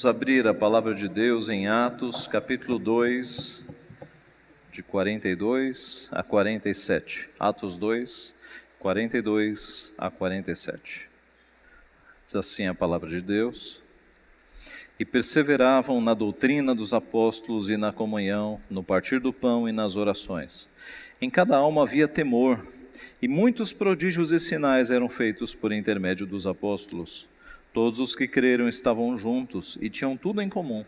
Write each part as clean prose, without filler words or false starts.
Vamos abrir a palavra de Deus em Atos, capítulo 2, de 42 a 47. Atos 2, 42 a 47. Diz assim a palavra de Deus: E perseveravam na doutrina dos apóstolos e na comunhão, no partir do pão e nas orações. Em cada alma havia temor, e muitos prodígios e sinais eram feitos por intermédio dos apóstolos. Todos os que creram estavam juntos e tinham tudo em comum.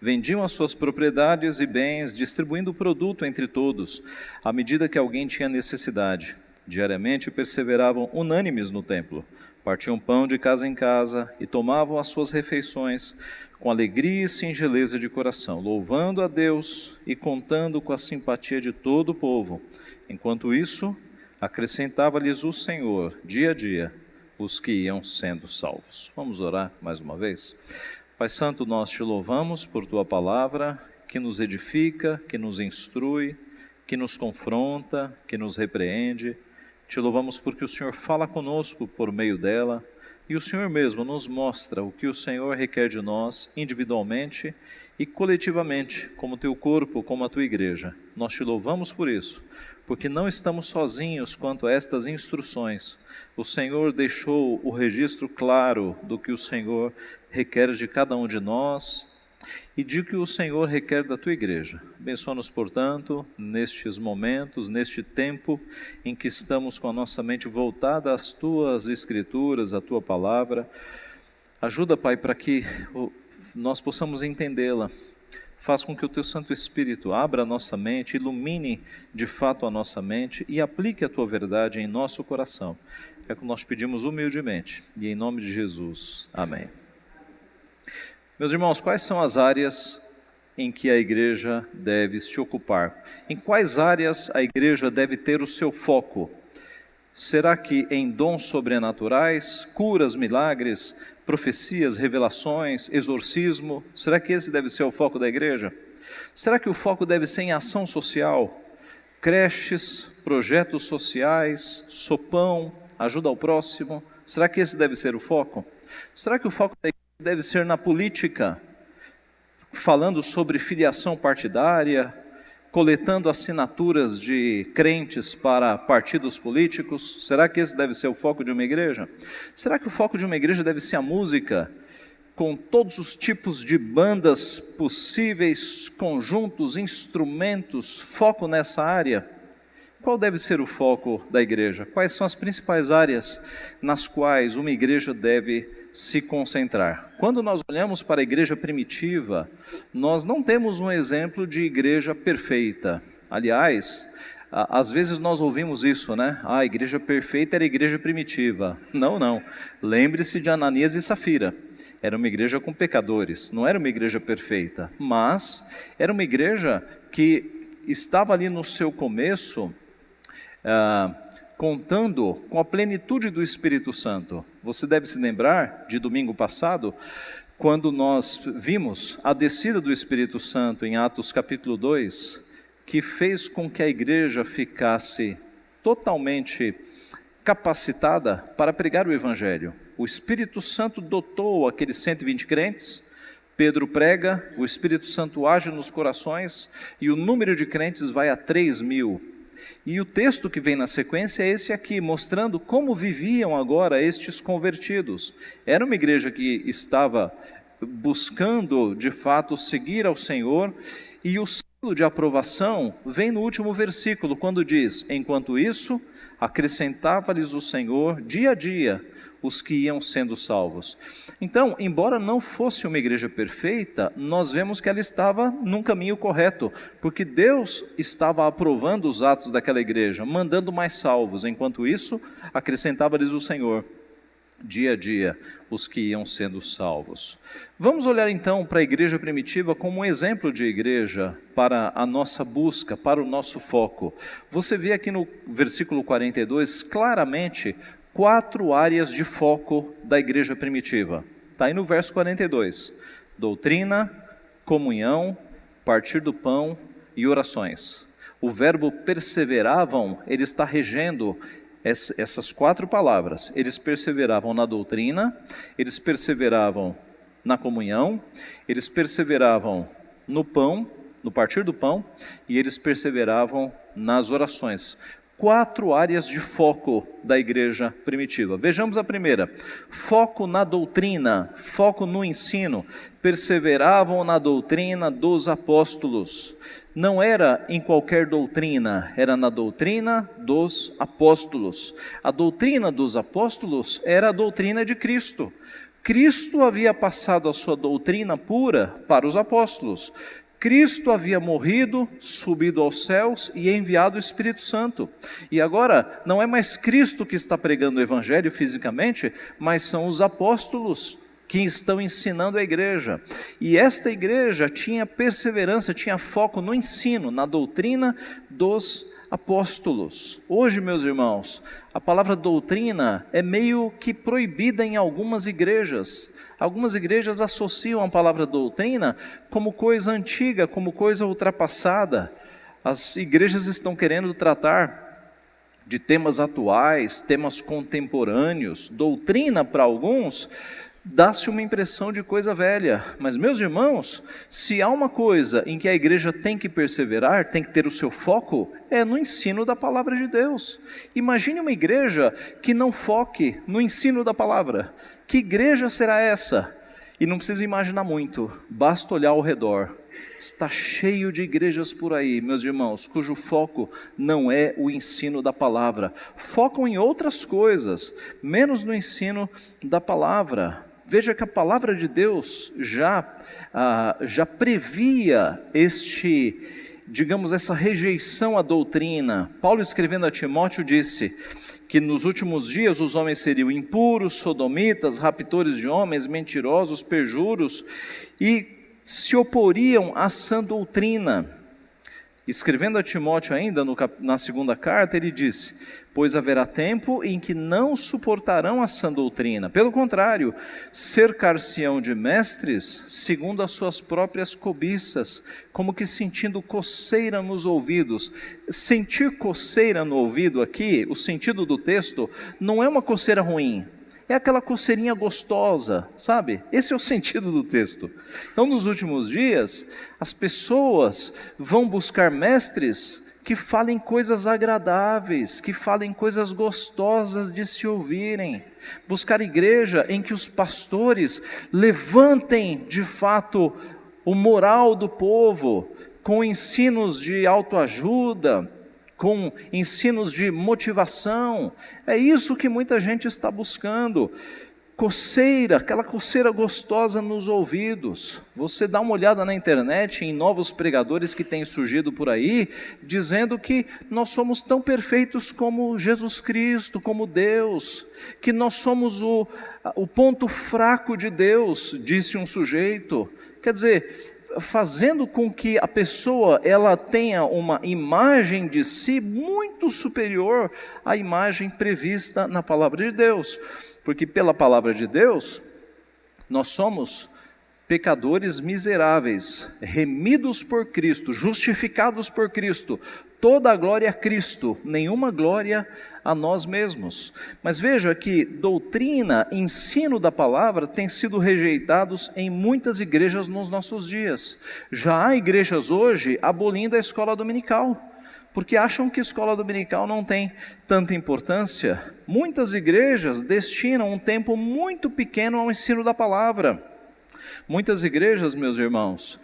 Vendiam as suas propriedades e bens, distribuindo o produto entre todos, à medida que alguém tinha necessidade. Diariamente perseveravam unânimes no templo, partiam pão de casa em casa e tomavam as suas refeições com alegria e singeleza de coração, louvando a Deus e contando com a simpatia de todo o povo. Enquanto isso, acrescentava-lhes o Senhor, dia a dia, os que iam sendo salvos. Vamos orar mais uma vez? Pai Santo, nós te louvamos por tua palavra, que nos edifica, que nos instrui, que nos confronta, que nos repreende. Te louvamos porque o Senhor fala conosco por meio dela, e o Senhor mesmo nos mostra o que o Senhor requer de nós, individualmente e coletivamente, como teu corpo, como a tua igreja. Nós te louvamos por isso, porque não estamos sozinhos quanto a estas instruções. O Senhor deixou o registro claro do que o Senhor requer de cada um de nós e de que o Senhor requer da tua igreja. Abençoa-nos, portanto, nestes momentos, neste tempo em que estamos com a nossa mente voltada às tuas escrituras, à tua palavra. Ajuda, Pai, para que nós possamos entendê-la. Faz com que o teu Santo Espírito abra a nossa mente, ilumine de fato a nossa mente e aplique a tua verdade em nosso coração. É o que nós pedimos humildemente e em nome de Jesus. Amém. Meus irmãos, quais são as áreas em que a igreja deve se ocupar? Em quais áreas a igreja deve ter o seu foco? Será que em dons sobrenaturais, curas, milagres, profecias, revelações, exorcismo? Será que esse deve ser o foco da igreja? Será que o foco deve ser em ação social? Creches, projetos sociais, sopão, ajuda ao próximo? Será que esse deve ser o foco? Será que o foco da igreja deve ser na política, falando sobre filiação partidária, coletando assinaturas de crentes para partidos políticos? Será que esse deve ser o foco de uma igreja? Será que o foco de uma igreja deve ser a música, com todos os tipos de bandas possíveis, conjuntos, instrumentos, foco nessa área? Qual deve ser o foco da igreja? Quais são as principais áreas nas quais uma igreja deve se concentrar? Quando nós olhamos para a igreja primitiva, nós não temos um exemplo de igreja perfeita. Aliás, às vezes nós ouvimos isso, né? A igreja perfeita era a igreja primitiva. Não. Lembre-se de Ananias e Safira. Era uma igreja com pecadores, não era uma igreja perfeita, mas era uma igreja que estava ali no seu começo, contando com a plenitude do Espírito Santo. Você deve se lembrar de domingo passado, quando nós vimos a descida do Espírito Santo em Atos capítulo 2, que fez com que a igreja ficasse totalmente capacitada para pregar o Evangelho. O Espírito Santo dotou aqueles 120 crentes, Pedro prega, o Espírito Santo age nos corações e o número de crentes vai a 3.000. E o texto que vem na sequência é esse aqui, mostrando como viviam agora estes convertidos. Era uma igreja que estava buscando, de fato, seguir ao Senhor, e o selo de aprovação vem no último versículo, quando diz: enquanto isso, acrescentava-lhes o Senhor, dia a dia, os que iam sendo salvos. Então, embora não fosse uma igreja perfeita, nós vemos que ela estava num caminho correto, porque Deus estava aprovando os atos daquela igreja, mandando mais salvos. Enquanto isso, acrescentava-lhes o Senhor, dia a dia, os que iam sendo salvos. Vamos olhar então para a igreja primitiva como um exemplo de igreja para a nossa busca, para o nosso foco. Você vê aqui no versículo 42, claramente, 4 áreas de foco da igreja primitiva. Está aí no verso 42. Doutrina, comunhão, partir do pão e orações. O verbo perseveravam, ele está regendo essas 4 palavras. Eles perseveravam na doutrina, eles perseveravam na comunhão, eles perseveravam no pão, no partir do pão, e eles perseveravam nas orações. 4 áreas de foco da igreja primitiva. Vejamos a primeira: foco na doutrina, foco no ensino. Perseveravam na doutrina dos apóstolos. Não era em qualquer doutrina, era na doutrina dos apóstolos. A doutrina dos apóstolos era a doutrina de Cristo. Cristo havia passado a sua doutrina pura para os apóstolos. Cristo havia morrido, subido aos céus e enviado o Espírito Santo. E agora, não é mais Cristo que está pregando o Evangelho fisicamente, mas são os apóstolos que estão ensinando a igreja. E esta igreja tinha perseverança, tinha foco no ensino, na doutrina dos apóstolos. Hoje, meus irmãos, a palavra doutrina é meio que proibida em algumas igrejas. Algumas igrejas associam a palavra doutrina como coisa antiga, como coisa ultrapassada. As igrejas estão querendo tratar de temas atuais, temas contemporâneos. Doutrina, para alguns, dá-se uma impressão de coisa velha. Mas, meus irmãos, se há uma coisa em que a igreja tem que perseverar, tem que ter o seu foco, é no ensino da palavra de Deus. Imagine uma igreja que não foque no ensino da palavra. Que igreja será essa? E não precisa imaginar muito, basta olhar ao redor. Está cheio de igrejas por aí, meus irmãos, cujo foco não é o ensino da palavra. Focam em outras coisas, menos no ensino da palavra. Veja que a palavra de Deus já previa essa rejeição à doutrina. Paulo, escrevendo a Timóteo, disse que nos últimos dias os homens seriam impuros, sodomitas, raptores de homens, mentirosos, perjuros, e se oporiam à sã doutrina. Escrevendo a Timóteo ainda na segunda carta, ele disse: pois haverá tempo em que não suportarão a sã doutrina. Pelo contrário, cercar-se-ão de mestres segundo as suas próprias cobiças, como que sentindo coceira nos ouvidos. Sentir coceira no ouvido aqui, o sentido do texto, não é uma coceira ruim. É aquela coceirinha gostosa, sabe? Esse é o sentido do texto. Então, nos últimos dias, as pessoas vão buscar mestres que falem coisas agradáveis, que falem coisas gostosas de se ouvirem. Buscar igreja em que os pastores levantem, de fato, o moral do povo, com ensinos de autoajuda, com ensinos de motivação. É isso que muita gente está buscando. Coceira, aquela coceira gostosa nos ouvidos. Você dá uma olhada na internet em novos pregadores que têm surgido por aí, dizendo que nós somos tão perfeitos como Jesus Cristo, como Deus, que nós somos o ponto fraco de Deus, disse um sujeito. Quer dizer, fazendo com que a pessoa ela tenha uma imagem de si muito superior à imagem prevista na palavra de Deus. Porque pela palavra de Deus, nós somos pecadores miseráveis, remidos por Cristo, justificados por Cristo. Toda a glória a Cristo, nenhuma glória a nós mesmos. Mas veja que doutrina, ensino da palavra tem sido rejeitados em muitas igrejas nos nossos dias. Já há igrejas hoje abolindo a escola dominical, porque acham que escola dominical não tem tanta importância. Muitas igrejas destinam um tempo muito pequeno ao ensino da palavra. Muitas igrejas, meus irmãos,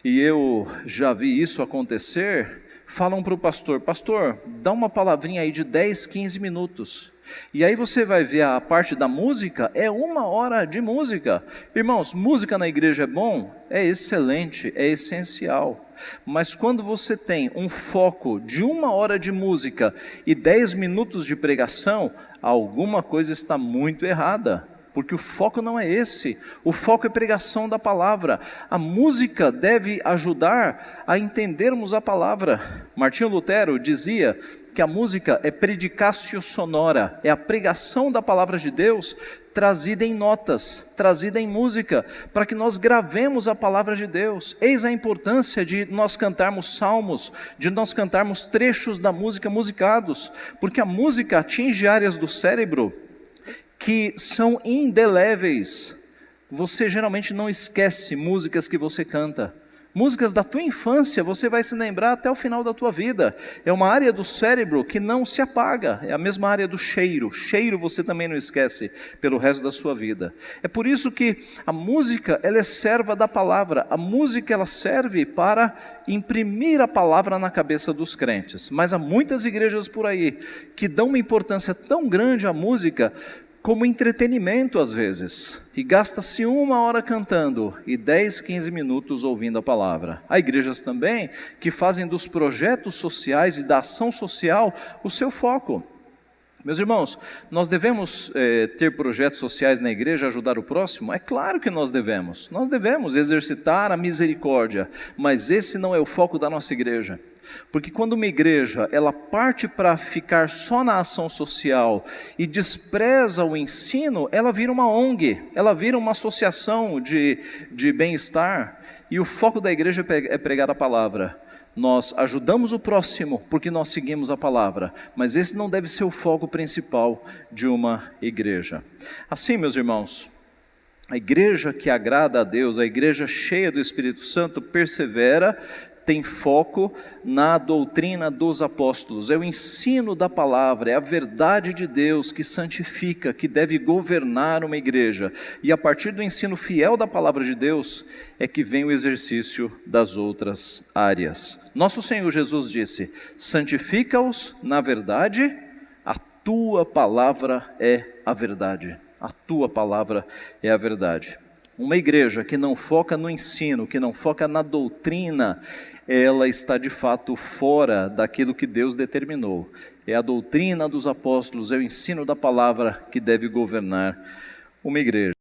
e eu já vi isso acontecer, falam para o pastor: pastor, dá uma palavrinha aí de 10, 15 minutos. E aí você vai ver a parte da música, é 1 hora de música. Irmãos, música na igreja é bom? É excelente, é essencial. Mas quando você tem um foco de 1 hora de música e 10 minutos de pregação, alguma coisa está muito errada. Porque o foco não é esse, o foco é pregação da palavra. A música deve ajudar a entendermos a palavra. Martinho Lutero dizia que a música é predicatio sonora, é a pregação da palavra de Deus trazida em notas, trazida em música, para que nós gravemos a palavra de Deus. Eis a importância de nós cantarmos salmos, de nós cantarmos trechos da música musicados, porque a música atinge áreas do cérebro que são indeléveis Você geralmente não esquece músicas que você canta. Músicas da tua infância, você vai se lembrar até o final da tua vida. É uma área do cérebro que não se apaga. É a mesma área do cheiro. Cheiro você também não esquece pelo resto da sua vida. É por isso que a música, ela é serva da palavra. A música, ela serve para imprimir a palavra na cabeça dos crentes. Mas há muitas igrejas por aí que dão uma importância tão grande à música como entretenimento às vezes, e gasta-se 1 hora cantando e 10, 15 minutos ouvindo a palavra. Há igrejas também que fazem dos projetos sociais e da ação social o seu foco. Meus irmãos, nós devemos ter projetos sociais na igreja, ajudar o próximo? É claro que nós devemos. Nós devemos exercitar a misericórdia, mas esse não é o foco da nossa igreja. Porque quando uma igreja, ela parte para ficar só na ação social e despreza o ensino, ela vira uma ONG, ela vira uma associação de bem-estar, e o foco da igreja é pregar a palavra. Nós ajudamos o próximo porque nós seguimos a palavra, mas esse não deve ser o foco principal de uma igreja. Assim, meus irmãos, a igreja que agrada a Deus, a igreja cheia do Espírito Santo, persevera, tem foco na doutrina dos apóstolos. É o ensino da palavra, é a verdade de Deus que santifica, que deve governar uma igreja. E a partir do ensino fiel da palavra de Deus, é que vem o exercício das outras áreas. Nosso Senhor Jesus disse: santifica-os na verdade, a tua palavra é a verdade. A tua palavra é a verdade. Uma igreja que não foca no ensino, que não foca na doutrina, ela está de fato fora daquilo que Deus determinou. É a doutrina dos apóstolos, é o ensino da palavra que deve governar uma igreja.